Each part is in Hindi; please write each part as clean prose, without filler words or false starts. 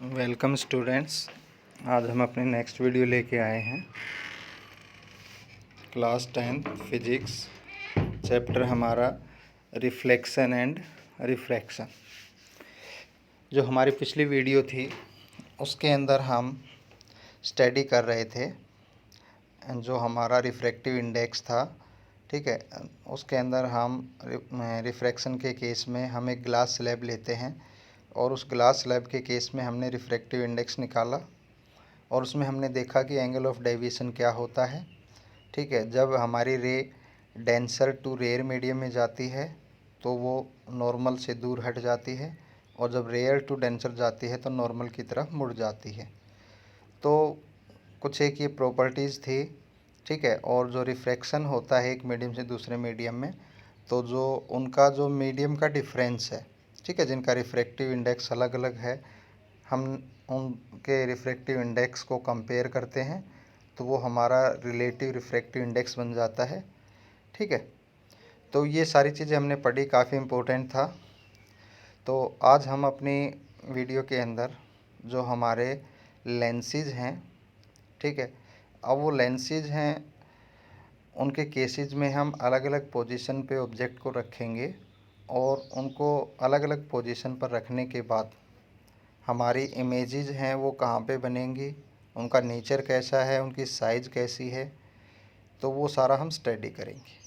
Welcome students. आज हम अपने नेक्स्ट वीडियो लेके आए हैं। क्लास 10 फिजिक्स, चैप्टर हमारा रिफ्लेक्शन एंड रिफ्रैक्शन। जो हमारी पिछली वीडियो थी उसके अंदर हम स्टडी कर रहे थे जो हमारा रिफ्रैक्टिव इंडेक्स था। ठीक है, उसके अंदर हम रिफ्रैक्शन के केस में हम एक ग्लास स्लैब लेते हैं और उस ग्लास स्लैब के केस में हमने रिफ्रैक्टिव इंडेक्स निकाला और उसमें हमने देखा कि एंगल ऑफ डेविएशन क्या होता है। ठीक है, जब हमारी रे डेंसर टू रेयर मीडियम में जाती है तो वो नॉर्मल से दूर हट जाती है और जब रेयर टू डेंसर जाती है तो नॉर्मल की तरफ मुड़ जाती है। तो कुछ एक ये प्रॉपर्टीज़ थी। ठीक है, और जो रिफ्रैक्शन होता है एक मीडियम से दूसरे मीडियम में, तो जो उनका जो मीडियम का डिफरेंस है, ठीक है, जिनका रिफ्रैक्टिव इंडेक्स अलग अलग है, हम उनके रिफ्रैक्टिव इंडेक्स को कंपेयर करते हैं तो वो हमारा रिलेटिव रिफ्रैक्टिव इंडेक्स बन जाता है। ठीक है, तो ये सारी चीज़ें हमने पढ़ी, काफ़ी इम्पोर्टेंट था। तो आज हम अपनी वीडियो के अंदर जो हमारे लेंसेज हैं, ठीक है, अब वो लेंसेज हैं उनके केसेस में हम अलग अलग पोजीशन पे ऑब्जेक्ट को रखेंगे और उनको अलग अलग पोजीशन पर रखने के बाद हमारी इमेजेस हैं वो कहाँ पे बनेंगी, उनका नेचर कैसा है, उनकी साइज़ कैसी है, तो वो सारा हम स्टडी करेंगे।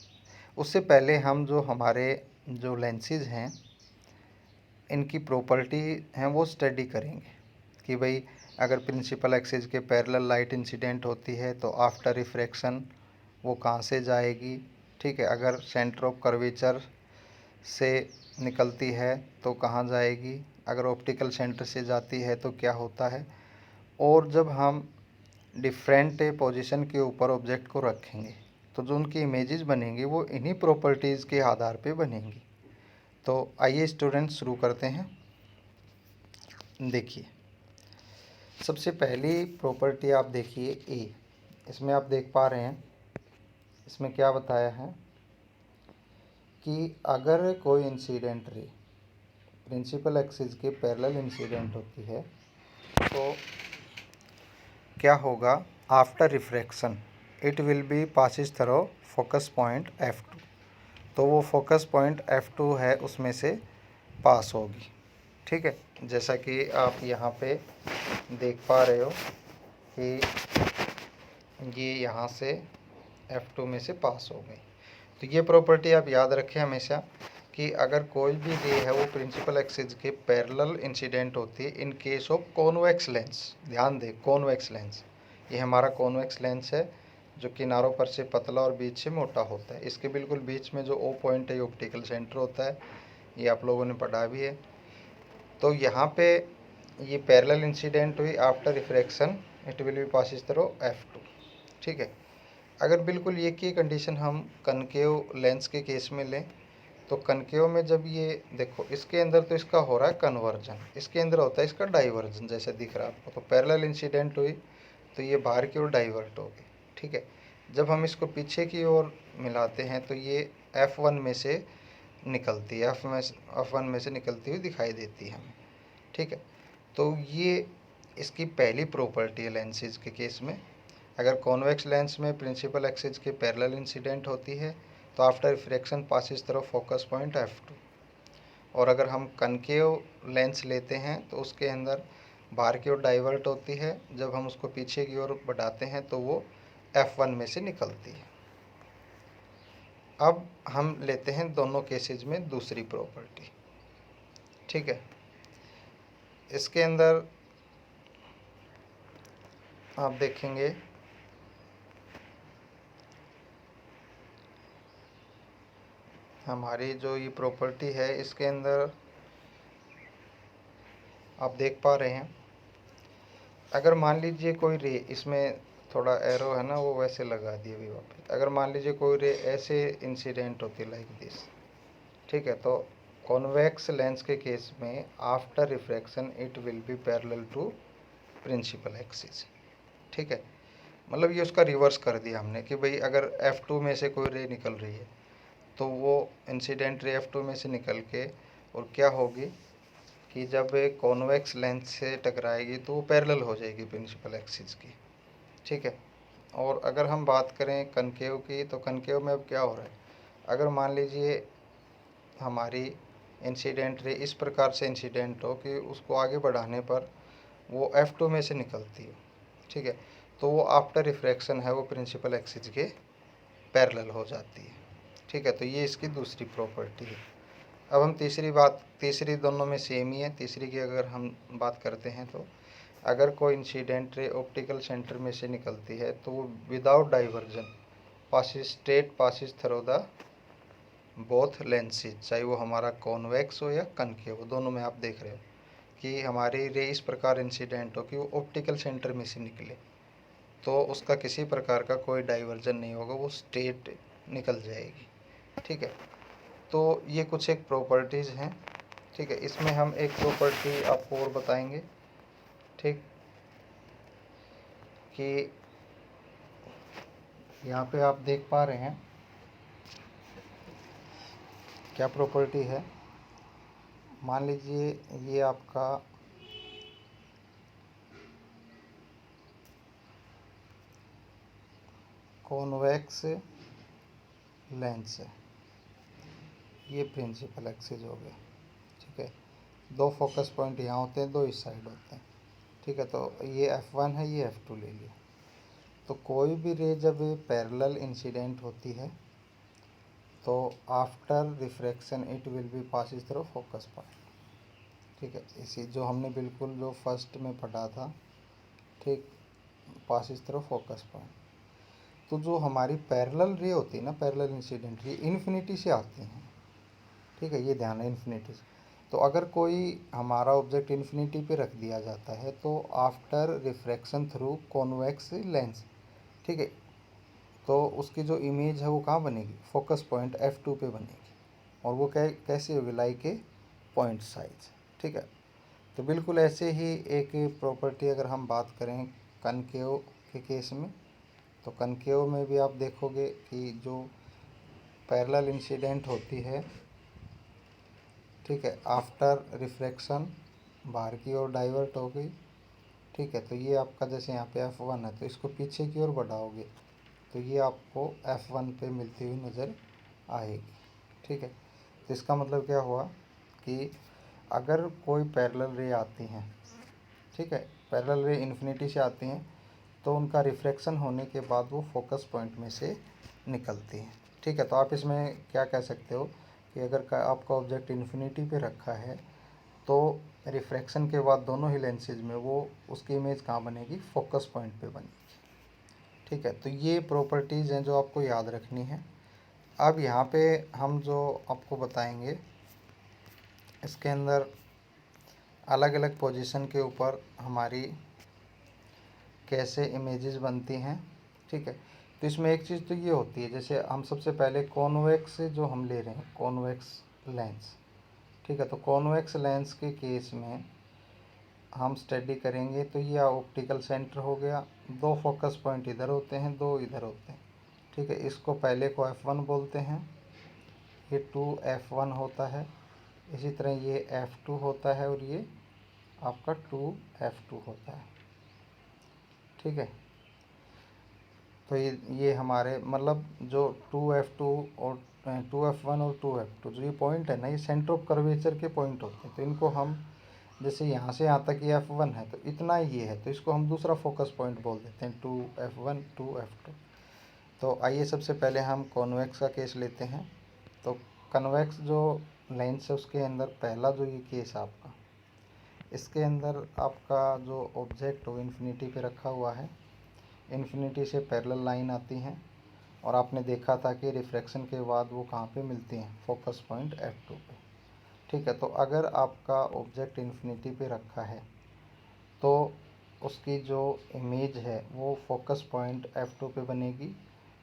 उससे पहले हम जो हमारे जो लेंसेज हैं इनकी प्रॉपर्टी हैं वो स्टडी करेंगे कि भाई अगर प्रिंसिपल एक्सिस के पैरेलल लाइट इंसिडेंट होती है तो आफ्टर रिफ्रैक्शन वो कहाँ से जाएगी। ठीक है, अगर सेंटर ऑफ कर्वेचर से निकलती है तो कहाँ जाएगी, अगर ऑप्टिकल सेंटर से जाती है तो क्या होता है। और जब हम डिफरेंट पोजीशन के ऊपर ऑब्जेक्ट को रखेंगे तो जो उनकी इमेजेस बनेंगी वो इन्हीं प्रॉपर्टीज़ के आधार पे बनेंगी। तो आइए स्टूडेंट्स शुरू करते हैं। देखिए, सबसे पहली प्रॉपर्टी आप देखिए ए, इसमें आप देख पा रहे हैं इसमें क्या बताया है कि अगर कोई इंसिडेंट रे प्रिंसिपल एक्सिस के पैरेलल इंसिडेंट होती है तो क्या होगा, after refraction it will B passes through focus point F2, तो वो फोकस पॉइंट F2 है उसमें से पास होगी। ठीक है, जैसा कि आप यहाँ पे देख पा रहे हो कि ये यहाँ से F2 में से पास हो गई। तो ये प्रॉपर्टी आप याद रखें हमेशा कि अगर कोई भी रे है वो प्रिंसिपल एक्सिस के पैरेलल इंसिडेंट होती है in case of convex lens. ध्यान दें, कॉन्वेक्स लेंस, ये हमारा कॉन्वेक्स लेंस है जो किनारों पर से पतला और बीच से मोटा होता है। इसके बिल्कुल बीच में जो ओ पॉइंट है ये ऑप्टिकल सेंटर होता है, ये आप लोगों ने पढ़ा भी है। तो यहाँ पे ये पैरेलल इंसिडेंट हुई after refraction it will B passes through F2। ठीक है, अगर बिल्कुल ये की कंडीशन हम कनकेव लेंस के केस में लें तो कनकेव में जब ये देखो इसके अंदर तो इसका हो रहा है कन्वर्जन, इसके अंदर होता है इसका डाइवर्जन, जैसे दिख रहा है आपको। तो पैरेलल इंसिडेंट हुई तो ये बाहर की ओर डाइवर्ट हो गई। ठीक है, जब हम इसको पीछे की ओर मिलाते हैं तो ये F1 में से निकलती है, F1 में से निकलती हुई दिखाई देती है हमें। ठीक है, तो ये इसकी पहली प्रॉपर्टी है लेंसेज के केस में। अगर कॉन्वेक्स लेंस में प्रिंसिपल एक्सिस के पैरेलल इंसिडेंट होती है तो after refraction passes through focus point F2, और अगर हम कनकेव लेंस लेते हैं तो उसके अंदर बाहर की ओर डाइवर्ट होती है, जब हम उसको पीछे की ओर बढ़ाते हैं तो वो F1 में से निकलती है। अब हम लेते हैं दोनों केसेस में दूसरी प्रॉपर्टी। ठीक है, इसके अंदर आप देखेंगे हमारी जो ये प्रॉपर्टी है इसके अंदर आप देख पा रहे हैं, अगर मान लीजिए कोई रे, इसमें थोड़ा एरो है ना वो वैसे लगा दिए भी वापस, अगर मान लीजिए कोई रे ऐसे इंसिडेंट होती लाइक दिस। ठीक है, तो कॉन्वेक्स लेंस के केस में after refraction it will be parallel to principal axis. ठीक है, मतलब ये उसका रिवर्स कर दिया हमने कि भाई अगर F2 में से कोई रे निकल रही है तो वो इंसिडेंट रे F2 में से निकल के और क्या होगी कि जब एक कॉन्वेक्स लेंस से टकराएगी तो वो पैरेलल हो जाएगी प्रिंसिपल एक्सिस की, ठीक है। और अगर हम बात करें कनकेव की, तो कनकेव में अब क्या हो रहा है, अगर मान लीजिए हमारी इंसिडेंट रे इस प्रकार से इंसिडेंट हो कि उसको आगे बढ़ाने पर वो F2 में से निकलती हो, ठीक है, तो वो आफ्टर रिफ्रैक्शन है वो प्रिंसिपल एक्सिस के पैरेलल हो जाती है, ठीक है। तो ये इसकी दूसरी प्रॉपर्टी है। अब हम तीसरी दोनों में सेम ही है। तीसरी की अगर हम बात करते हैं तो अगर कोई इंसिडेंट रे ऑप्टिकल सेंटर में से निकलती है तो वो without diversion passes through the both lenses, चाहे वो हमारा कॉन्वेक्स हो या कनकेव, दोनों में आप देख रहे हो कि हमारी रे इस प्रकार इंसिडेंट हो कि वो ऑप्टिकल सेंटर में से निकले तो उसका किसी प्रकार का कोई डाइवर्जन नहीं होगा, वो स्ट्रेट निकल जाएगी, ठीक है। तो ये कुछ एक प्रॉपर्टीज़ हैं, ठीक है। इसमें हम एक प्रॉपर्टी आपको और बताएंगे, ठीक, कि यहाँ पे आप देख पा रहे हैं क्या प्रॉपर्टी है। मान लीजिए ये आपका कॉन्वेक्स लेंस है, ये प्रिंसिपल एक्सिस हो गया, ठीक है। दो फोकस पॉइंट यहाँ होते हैं, दो इस साइड होते हैं, ठीक है। तो ये F1 है, ये F2 ले लिया। तो कोई भी रे जब पैरेलल इंसिडेंट होती है तो after refraction it will B passes through focus point, ठीक है। इसी जो हमने बिल्कुल जो फर्स्ट में पढ़ा था, ठीक, पासिस थ्रू फोकस पॉइंट। तो जो हमारी पैरेलल रे होती है ना, पैरेलल इंसिडेंट रे इन्फिनिटी से आती हैं, ठीक है, ये ध्यान है, इन्फिनिटी से। तो अगर कोई हमारा ऑब्जेक्ट इन्फिनिटी पे रख दिया जाता है तो after refraction through convex lens, ठीक है, तो उसकी जो इमेज है वो कहाँ बनेगी, फोकस पॉइंट F2 पे बनेगी। और वो कैसे होगी, लाइक ए पॉइंट साइज, ठीक है। तो बिल्कुल ऐसे ही एक प्रॉपर्टी अगर हम बात करें कनकेव के केस में, तो कनकेव में भी आप देखोगे कि जो पैरेलल इंसिडेंट होती है, ठीक है, आफ्टर रिफ्रैक्शन बाहर की ओर डाइवर्ट हो गई, ठीक है। तो ये आपका जैसे यहाँ पे F1 है तो इसको पीछे की ओर बढ़ाओगे तो ये आपको F1 पे मिलती हुई नज़र आएगी, ठीक है। तो इसका मतलब क्या हुआ कि अगर कोई पैरेलल रे आती हैं, ठीक है, पैरेलल रे इन्फिनिटी से आती हैं तो उनका रिफ्रैक्शन होने के बाद वो फोकस पॉइंट में से निकलती हैं, ठीक है। तो आप इसमें क्या कह सकते हो कि अगर आपका ऑब्जेक्ट इन्फिनिटी पे रखा है तो रिफ्रैक्शन के बाद दोनों ही लेंसेज में वो उसकी इमेज कहाँ बनेगी, फोकस पॉइंट पे बनेगी, ठीक है। तो ये प्रॉपर्टीज़ हैं जो आपको याद रखनी है। अब यहाँ पे हम जो आपको बताएंगे इसके अंदर अलग अलग पोजीशन के ऊपर हमारी कैसे इमेजेस बनती हैं, ठीक है। तो इसमें एक चीज़ तो ये होती है, जैसे हम सबसे पहले कॉन्वेक्स जो हम ले रहे हैं कॉन्वेक्स लेंस, ठीक है। तो कॉन्वेक्स लेंस के केस में हम स्टडी करेंगे तो ये ऑप्टिकल सेंटर हो गया, दो फोकस पॉइंट इधर होते हैं, दो इधर होते हैं, ठीक है। इसको पहले को F1 बोलते हैं, ये 2F1 होता है, इसी तरह ये F2 होता है और ये आपका 2F2 होता है, ठीक है। तो ये हमारे मतलब जो 2F2 और 2F1 और 2F2 जो ये पॉइंट है ना, ये सेंटर ऑफ कर्वेचर के पॉइंट होते हैं। तो इनको हम जैसे यहाँ से यहाँ तक ये F1 है तो इतना ये है, तो इसको हम दूसरा फोकस पॉइंट बोल देते हैं 2F1 2F2। तो आइए सबसे पहले हम कॉन्वेक्स का केस लेते हैं। तो कन्वेक्स जो लेंस है उसके अंदर पहला जो ये केस है आपका, इसके अंदर आपका जो ऑब्जेक्ट हो इन्फिनिटी पे रखा हुआ है, इन्फिनिटी से पैरेलल लाइन आती हैं और आपने देखा था कि रिफ्रैक्शन के बाद वो कहाँ पे मिलती हैं, फोकस पॉइंट F2 पे, ठीक है। तो अगर आपका ऑब्जेक्ट इन्फिनिटी पे रखा है तो उसकी जो इमेज है वो फोकस पॉइंट F2 पे बनेगी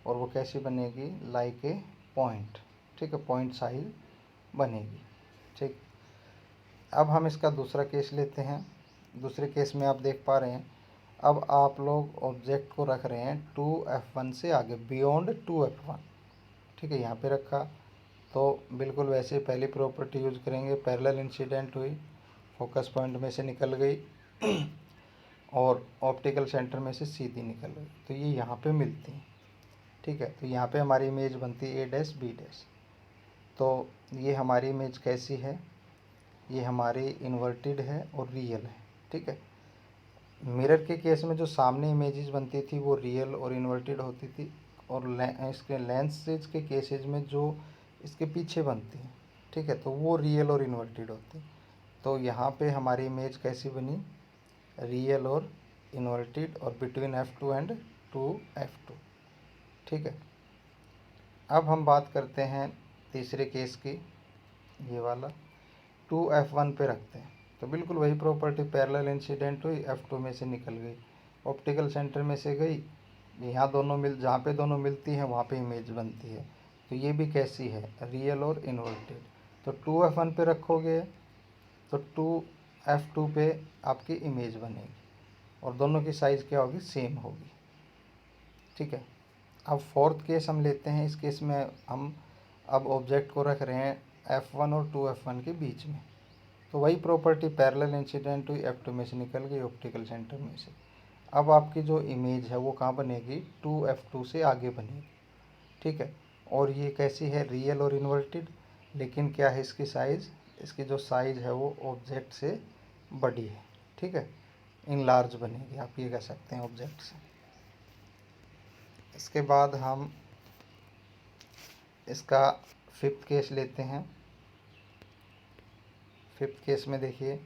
और वो कैसी बनेगी, लाइक ए पॉइंट, ठीक है, पॉइंट साइज बनेगी, ठीक। अब हम इसका दूसरा केस लेते हैं। दूसरे केस में आप देख पा रहे हैं अब आप लोग ऑब्जेक्ट को रख रहे हैं 2F1 से आगे, बियॉन्ड 2F1, ठीक है, यहाँ पे रखा। तो बिल्कुल वैसे पहली प्रॉपर्टी यूज करेंगे, पैरेलल इंसिडेंट हुई फोकस पॉइंट में से निकल गई और ऑप्टिकल सेंटर में से सीधी निकल गई, तो ये यहाँ पे मिलती हैं। ठीक है, तो यहाँ पे हमारी इमेज बनती है A' B'। तो ये हमारी इमेज कैसी है, ये हमारी इन्वर्टेड है और रियल है। ठीक है, मिरर के केस में जो सामने इमेजेस बनती थी वो रियल और इन्वर्टेड होती थी, और इसके लेंसेज के केसेज में जो इसके पीछे बनती हैं, ठीक है, तो वो रियल और इन्वर्टेड होती है। तो यहाँ पे हमारी इमेज कैसी बनी, रियल और इन्वर्टेड, और बिटवीन F2 एंड 2F2। ठीक है, अब हम बात करते हैं तीसरे केस की, ये वाला 2F1 पे रखते हैं। तो बिल्कुल वही प्रॉपर्टी, पैरेलल इंसिडेंट हुई, F2 में से निकल गई, ऑप्टिकल सेंटर में से गई, यहाँ दोनों जहाँ पे दोनों मिलती हैं वहाँ पे इमेज बनती है। तो ये भी कैसी है, रियल और इन्वर्टेड। तो 2F1 पे रखोगे तो 2F2 पे आपकी इमेज बनेगी, और दोनों की साइज़ क्या होगी, सेम होगी। ठीक है, अब फोर्थ केस हम लेते हैं। इस केस में हम अब ऑब्जेक्ट को रख रहे हैं F1 और 2F1 के बीच में। तो वही प्रॉपर्टी, पैरेलल इंसिडेंट हुई, F2 में से निकल गई ऑप्टिकल सेंटर में से। अब आपकी जो इमेज है वो कहाँ बनेगी, 2F2 से आगे बनेगी। ठीक है, और ये कैसी है, रियल और इन्वर्टेड, लेकिन क्या है इसकी साइज़, इसकी जो साइज़ है वो ऑब्जेक्ट से बड़ी है। ठीक है, इन लार्ज बनेगी, आप ये कह सकते हैं ऑब्जेक्ट से। इसके बाद हम इसका फिफ्थ केस लेते हैं। फिफ्थ केस में देखिए,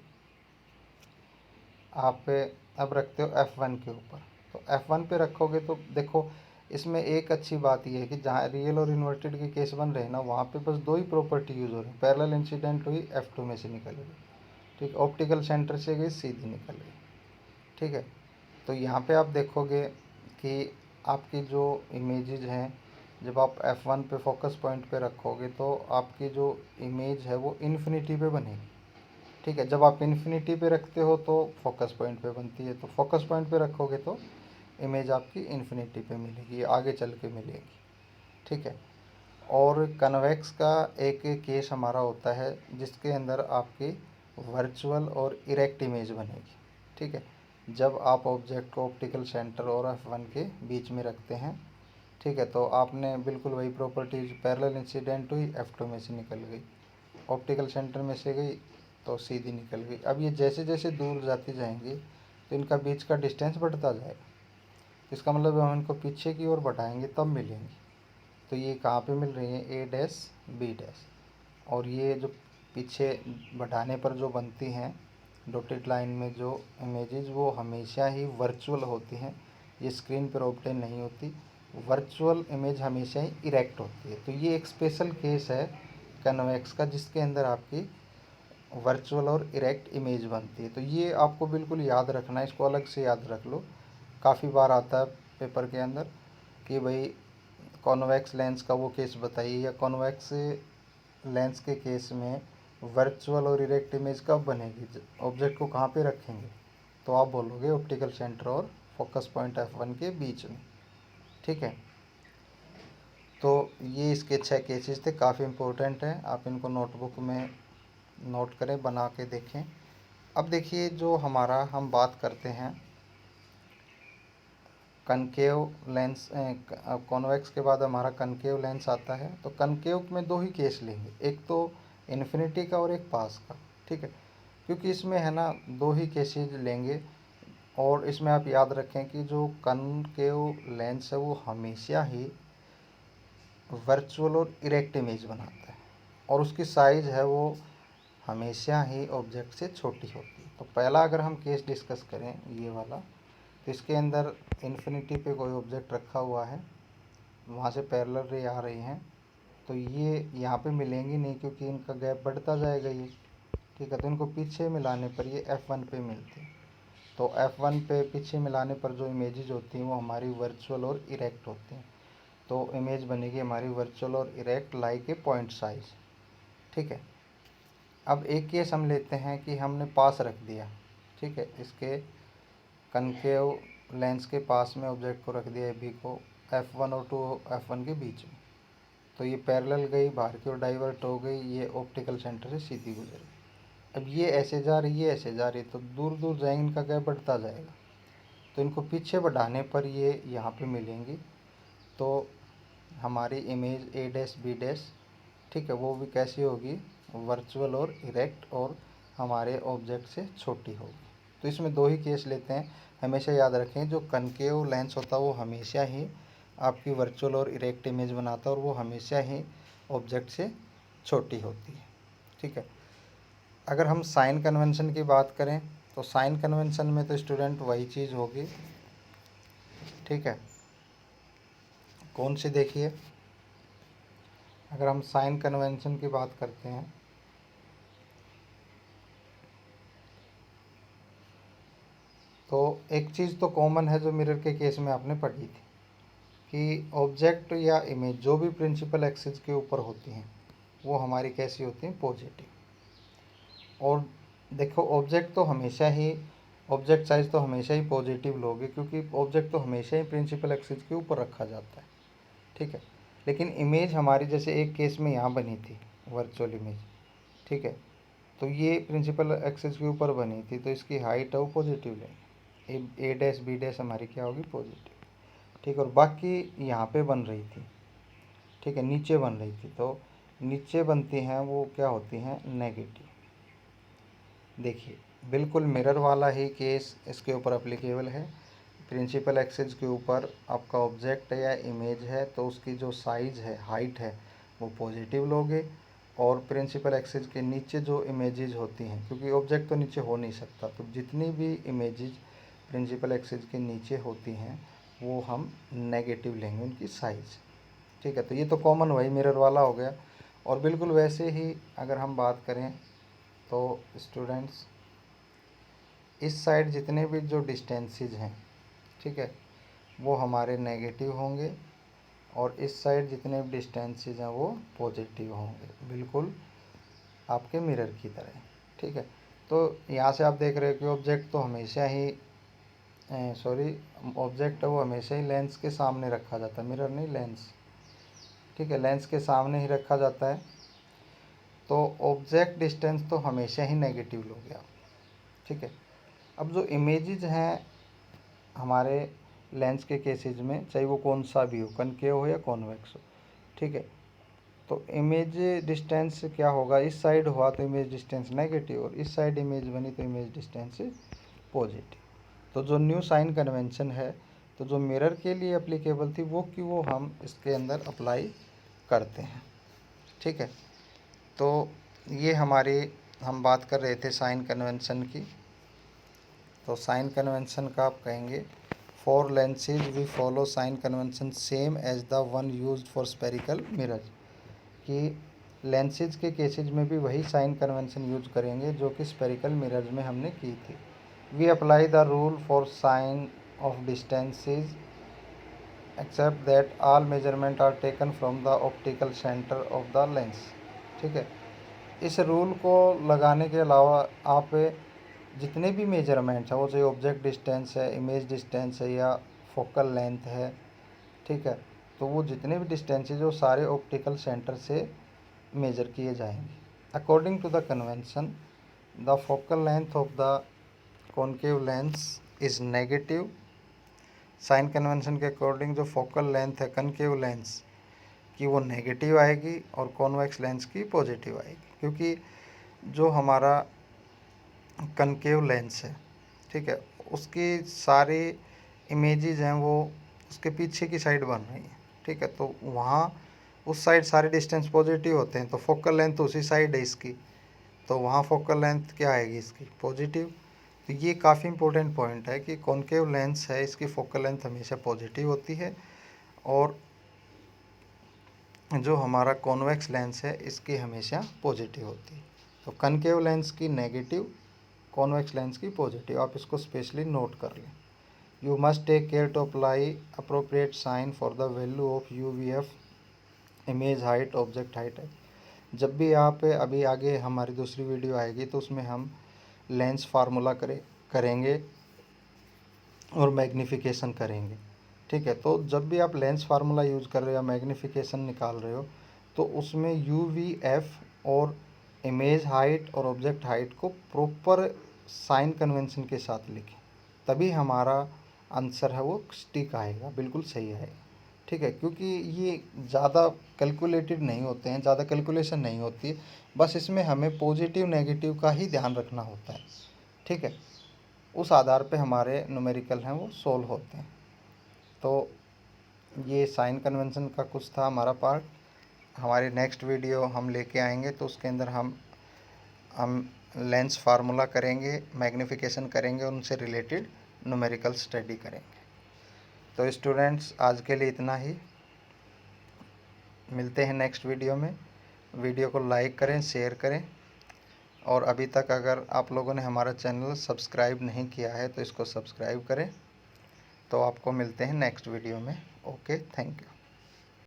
आप अब रखते हो F1 के ऊपर। तो F1 पे रखोगे तो देखो, इसमें एक अच्छी बात यह है कि जहाँ रियल और इन्वर्टेड के केस बन रहे हैं ना, वहाँ पे बस दो ही प्रॉपर्टी यूज़ हो रही है। पैरेलल इंसिडेंट हुई, F2 में से निकल गई। ठीक, ऑप्टिकल सेंटर से गई, सीधी निकल गई। ठीक है, तो यहाँ पे आप देखोगे कि आपकी जो इमेजेज हैं, जब आप F1 पे फोकस पॉइंट पे रखोगे तो आपकी जो इमेज है वो इन्फिनिटी पे बनेगी। ठीक है, जब आप इन्फिनिटी पे रखते हो तो फोकस पॉइंट पे बनती है, तो फोकस पॉइंट पे रखोगे तो इमेज आपकी इन्फिनिटी पे मिलेगी, आगे चल के मिलेगी। ठीक है, और कन्वेक्स का एक केस हमारा होता है जिसके अंदर आपकी वर्चुअल और इरेक्ट इमेज बनेगी। ठीक है, जब आप ऑब्जेक्ट को ऑप्टिकल सेंटर और F1 के बीच में रखते हैं। ठीक है, तो आपने बिल्कुल वही प्रॉपर्टीज, पैरेलल इंसिडेंट हुई, F2 में से निकल गई, ऑप्टिकल सेंटर में से गई तो सीधी निकल गई। अब ये जैसे जैसे दूर जाती जाएंगी तो इनका बीच का डिस्टेंस बढ़ता जाएगा। इसका मतलब हम इनको पीछे की ओर बढ़ाएंगे तब मिलेंगी। तो ये कहाँ पे मिल रही है, A' B'। और ये जो पीछे बढ़ाने पर जो बनती हैं डॉटेड लाइन में जो इमेजेस, वो हमेशा ही वर्चुअल होती हैं, ये स्क्रीन पर ऑब्टेन नहीं होती। वर्चुअल इमेज हमेशा ही इरेक्ट होती है। तो ये एक स्पेशल केस है कन्वेक्स का, जिसके अंदर आपकी वर्चुअल और इरेक्ट इमेज बनती है। तो ये आपको बिल्कुल याद रखना है, इसको अलग से याद रख लो। काफ़ी बार आता है पेपर के अंदर कि भाई कॉन्वेक्स लेंस का वो केस बताइए, या कॉन्वेक्स लेंस के केस में वर्चुअल और इरेक्ट इमेज कब बनेगी, ऑब्जेक्ट को कहाँ पे रखेंगे, तो आप बोलोगे ऑप्टिकल सेंटर और फोकस पॉइंट F1 के बीच में। ठीक है, तो ये इसके 6 केसेस थे, काफ़ी इम्पोर्टेंट हैं, आप इनको नोटबुक में नोट करें, बना के देखें। अब देखिए, जो हमारा हम बात करते हैं कनकेव लेंस, कॉन्वेक्स के बाद हमारा कनकेव लेंस आता है। तो कनकेव में दो ही केस लेंगे, एक तो इन्फिनिटी का और एक पास का। ठीक है, क्योंकि इसमें है ना दो ही केसेज लेंगे, और इसमें आप याद रखें कि जो कनकेव लेंस है वो हमेशा ही वर्चुअल और इरेक्ट इमेज बनाता है, और उसकी साइज़ है वो हमेशा ही ऑब्जेक्ट से छोटी होती है। तो पहला अगर हम केस डिस्कस करें ये वाला, तो इसके अंदर इन्फिनिटी पे कोई ऑब्जेक्ट रखा हुआ है, वहाँ से पैरेलल रे आ रही हैं, तो ये यहाँ पे मिलेंगी नहीं क्योंकि इनका गैप बढ़ता जाएगा ये। ठीक है, तो इनको पीछे मिलाने पर ये F1 पे मिलती है। तो F1 पे पीछे मिलाने पर जो इमेजेस होती हैं वो हमारी वर्चुअल और इरेक्ट होती हैं। तो इमेज बनेगी हमारी वर्चुअल और erect like a point size. ठीक है, अब एक केस हम लेते हैं कि हमने पास रख दिया। ठीक है, इसके कनकेव लेंस के पास में ऑब्जेक्ट को रख दिया AB को, F1 और 2F1 के बीच में। तो ये पैरेलल गई, बाहर की ओर डाइवर्ट हो गई, ये ऑप्टिकल सेंटर से सीधी गुजर गई। अब ये ऐसे जा रही है, ऐसे जा रही है, तो दूर दूर जाएंगे, इनका गैप बढ़ता जाएगा। तो इनको पीछे बढ़ाने पर ये यहाँ पे मिलेंगी, तो हमारी image A dash B dash, ठीक है, वो भी कैसी होगी, वर्चुअल और इरेक्ट और हमारे ऑब्जेक्ट से छोटी होगी। तो इसमें दो ही केस लेते हैं, हमेशा याद रखें, जो कनकेव लेंस होता है वो हमेशा ही आपकी वर्चुअल और इरेक्ट इमेज बनाता है, और वो हमेशा ही ऑब्जेक्ट से छोटी होती है, ठीक है। अगर हम साइन कन्वेंशन की बात करें तो साइन कन्वेंशन में तो स्टूडेंट वही चीज़ होगी, ठीक है। कौन सी, देखिए, अगर हम साइन कन्वेंशन की बात करते हैं तो एक चीज़ तो कॉमन है जो मिरर के केस में आपने पढ़ी थी, कि ऑब्जेक्ट या इमेज जो भी प्रिंसिपल एक्सिस के ऊपर होती हैं वो हमारी कैसी होती हैं, पॉजिटिव। और देखो ऑब्जेक्ट तो हमेशा ही, ऑब्जेक्ट साइज तो हमेशा ही पॉजिटिव लोगे, क्योंकि ऑब्जेक्ट तो हमेशा ही प्रिंसिपल एक्सिस के ऊपर रखा जाता है, ठीक है। लेकिन इमेज हमारी जैसे एक केस में यहाँ बनी थी वर्चुअल इमेज, ठीक है, तो ये प्रिंसिपल एक्सिस के ऊपर बनी थी, तो इसकी हाइट है वो पॉजिटिव लेंगे, ए डैश बी डैश हमारी क्या होगी, पॉजिटिव, ठीक है। और बाकी यहाँ पे बन रही थी, ठीक है, नीचे बन रही थी, तो नीचे बनती हैं वो क्या होती हैं, नेगेटिव। देखिए बिल्कुल मिरर वाला ही केस इसके ऊपर अप्लीकेबल है। प्रिंसिपल एक्सिस के ऊपर आपका ऑब्जेक्ट या इमेज है तो उसकी जो साइज़ है, हाइट है, वो पॉजिटिव लोगे, और प्रिंसिपल एक्सिस के नीचे जो इमेजेस होती हैं, क्योंकि ऑब्जेक्ट तो नीचे हो नहीं सकता, तो जितनी भी इमेजेस प्रिंसिपल एक्सिस के नीचे होती हैं वो हम नेगेटिव लेंगे उनकी साइज़, ठीक है। तो ये तो कॉमन वही मिरर वाला हो गया। और बिल्कुल वैसे ही अगर हम बात करें तो स्टूडेंट्स, इस साइड जितने भी जो डिस्टेंसेज हैं, ठीक है, वो हमारे नेगेटिव होंगे, और इस साइड जितने भी डिस्टेंसेज हैं वो पॉजिटिव होंगे, बिल्कुल आपके मिरर की तरह, ठीक है। तो यहाँ से आप देख रहे हो कि ऑब्जेक्ट तो हमेशा ही ऑब्जेक्ट है वो हमेशा ही लेंस के सामने रखा जाता है, मिरर नहीं, लेंस, ठीक है, लेंस के सामने ही रखा जाता है। तो ऑब्जेक्ट डिस्टेंस तो हमेशा ही नेगेटिव लोगे आप, ठीक है। अब जो इमेजेस हैं हमारे लेंस के केसेज में, चाहे वो कौन सा भी हो, कनकेव हो या कॉन्वेक्स हो, ठीक है, तो इमेज डिस्टेंस क्या होगा, इस साइड हुआ तो इमेज डिस्टेंस नेगेटिव, और इस साइड इमेज बनी तो इमेज डिस्टेंस पॉजिटिव। तो जो न्यू साइन कन्वेंशन है, तो जो मिरर के लिए एप्लीकेबल थी वो कि वो हम इसके अंदर अप्लाई करते हैं, ठीक है। तो ये हमारी, हम बात कर रहे थे साइन कन्वेंशन की। तो साइन कन्वेंशन का आप कहेंगे, for lenses we follow sign convention same as the one used for spherical mirror, कि लेंसेज के केसेज में भी वही साइन कन्वेंशन यूज करेंगे जो कि स्पेरिकल मिरर्स में हमने की थी। We apply the rule for sign of distances except that all measurement are taken from the optical centre of the lens, ठीक है। इस रूल को लगाने के अलावा आप जितने भी मेजरमेंट्स हैं, वो चाहे ऑब्जेक्ट डिस्टेंस है, इमेज डिस्टेंस है, या फोकल लेंथ है, ठीक है, तो वो जितने भी डिस्टेंसेज वो सारे ऑप्टिकल सेंटर से मेजर किए जाएंगे। According to the convention the focal length of the concave lens is negative. Sign convention के अकॉर्डिंग जो फोकल लेंथ है कनकेव लेंस की वो नेगेटिव आएगी, और कॉन्वेक्स लेंस की पॉजिटिव आएगी, क्योंकि जो हमारा कनकेव लेंस है, ठीक है, उसकी सारी इमेजेस हैं वो उसके पीछे की साइड बन रही हैं, ठीक है, तो वहाँ उस साइड सारे डिस्टेंस पॉजिटिव होते हैं, तो फोकल लेंथ उसी साइड है इसकी, तो वहाँ फोकल लेंथ क्या आएगी, इसकी पॉजिटिव। तो ये काफ़ी इंपॉर्टेंट पॉइंट है कि कॉनकेव लेंस है इसकी फोकल लेंथ हमेशा पॉजिटिव होती है, और जो हमारा कॉन्वेक्स लेंस है इसकी हमेशा पॉजिटिव होती है। तो कनकेव लेंस की नेगेटिव, कॉन्वेक्स लेंस की पॉजिटिव, आप इसको स्पेशली नोट कर लें। You must take care to apply appropriate sign for the value of UVF, image height, object height है। जब भी आप, अभी आगे हमारी दूसरी वीडियो आएगी तो उसमें हम लेंस फार्मूला करेंगे और मैग्नीफिकेशन करेंगे, ठीक है। तो जब भी आप लेंस फार्मूला यूज़ कर रहे हो या मैग्नीफिकेशन निकाल रहे हो तो उसमें UVF और इमेज हाइट और ऑब्जेक्ट हाइट को प्रॉपर साइन कन्वेंशन के साथ लिखें, तभी हमारा आंसर है वो स्टिक आएगा, बिल्कुल सही आएगा। ठीक है, क्योंकि ये ज़्यादा कैलकुलेटेड नहीं होते हैं, ज़्यादा कैलकुलेशन नहीं होती है, बस इसमें हमें पॉजिटिव नेगेटिव का ही ध्यान रखना होता है। ठीक है, उस आधार पे हमारे न्यूमेरिकल हैं वो सोल्व होते हैं। तो ये साइन कन्वेंशन का कुछ था हमारा पार्ट। हमारी नेक्स्ट वीडियो हम लेके आएंगे तो उसके अंदर हम लेंस फार्मूला करेंगे, मैग्नीफिकेशन करेंगे, उनसे रिलेटेड न्यूमेरिकल स्टडी करेंगे। तो स्टूडेंट्स आज के लिए इतना ही, मिलते हैं नेक्स्ट वीडियो में। वीडियो को लाइक करें, शेयर करें, और अभी तक अगर आप लोगों ने हमारा चैनल सब्सक्राइब नहीं किया है तो इसको सब्सक्राइब करें। तो आपको मिलते हैं नेक्स्ट वीडियो में। Okay, thank you.